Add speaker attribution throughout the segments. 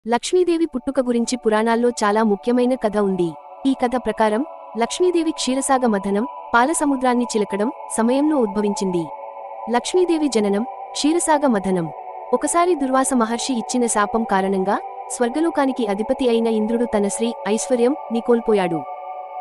Speaker 1: లక్ష్మీదేవి పుట్టుక గురించి పురాణాల్లో చాలా ముఖ్యమైన కథ ఉంది. ఈ కథ ప్రకారం లక్ష్మీదేవి క్షీరసాగ మథనం, పాల సముద్రాన్ని చిలకడం సమయంలో ఉద్భవించింది. లక్ష్మీదేవి జననం, క్షీరసాగ మథనం. ఒకసారి దుర్వాస మహర్షి ఇచ్చిన శాపం కారణంగా స్వర్గలోకానికి అధిపతి అయిన ఇంద్రుడు తన ఐశ్వర్యం ని కోల్పోయాడు.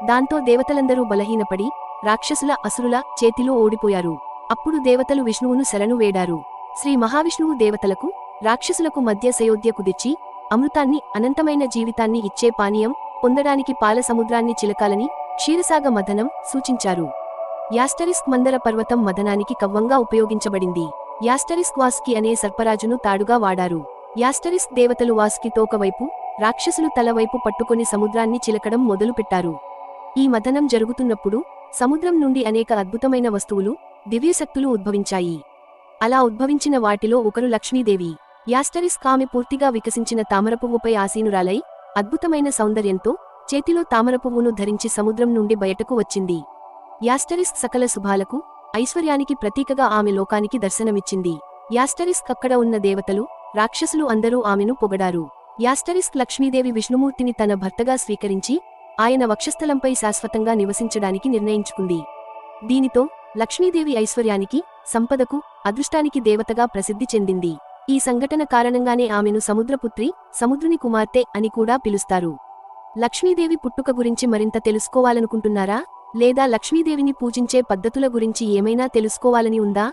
Speaker 1: దాంతో దేవతలందరూ బలహీనపడి రాక్షసుల, అసురుల చేతిలో ఓడిపోయారు. అప్పుడు దేవతలు విష్ణువును శరణు వేడారు. శ్రీ మహావిష్ణువు దేవతలకు, రాక్షసులకు మధ్య సయోధ్య కుదిర్చి అమృతాన్ని, అనంతమైన జీవితాన్ని ఇచ్చే పానీయం పొందడానికి పాల సముద్రాన్ని చిలకాలని క్షీరసాగ మథనం సూచించారు. యాస్టరిస్క్ మందర పర్వతం మథనానికి కవ్వంగా ఉపయోగించబడింది. యాస్టరిస్క్ వాసుకి అనే సర్పరాజును తాడుగా వాడారు. యాస్టరిస్క్ దేవతలు వాసుకి తోకవైపు, రాక్షసులు తలవైపు పట్టుకొని సముద్రాన్ని చిలకడం మొదలుపెట్టారు. ఈ మథనం జరుగుతున్నప్పుడు సముద్రం నుండి అనేక అద్భుతమైన వస్తువులు, దివ్యశక్తులు ఉద్భవించాయి. అలా ఉద్భవించిన వాటిలో ఒకరు లక్ష్మీదేవి. యాస్టరిస్క్ ఆమె పూర్తిగా వికసించిన తామరపువ్వుపై ఆసీనురాలై అద్భుతమైన సౌందర్యంతో చేతిలో తామరపువ్వును ధరించి సముద్రం నుండి బయటకు వచ్చింది. యాస్టరిస్క్ సకల శుభాలకు, ఐశ్వర్యానికి ప్రతీకగా ఆమె లోకానికి దర్శనమిచ్చింది. యాస్టరిస్క్ అక్కడ ఉన్న దేవతలు, రాక్షసులు అందరూ ఆమెను పొగడారు. యాస్టరిస్క్ లక్ష్మీదేవి విష్ణుమూర్తిని తన భర్తగా స్వీకరించి ఆయన వక్షస్థలంపై శాశ్వతంగా నివసించడానికి నిర్ణయించుకుంది. దీనితో లక్ష్మీదేవి ఐశ్వర్యానికి, సంపదకు, అదృష్టానికి దేవతగా ప్రసిద్ధి చెందింది. ఈ సంఘటన కారణంగానే ఆమెను సముద్రపుత్రి, సముద్రుని కుమార్తె అని కూడా పిలుస్తారు. లక్ష్మీదేవి పుట్టుక గురించి మరింత తెలుసుకోవాలనుకుంటున్నారా? లేదా లక్ష్మీదేవిని పూజించే పద్ధతుల గురించి ఏమైనా తెలుసుకోవాలని ఉందా?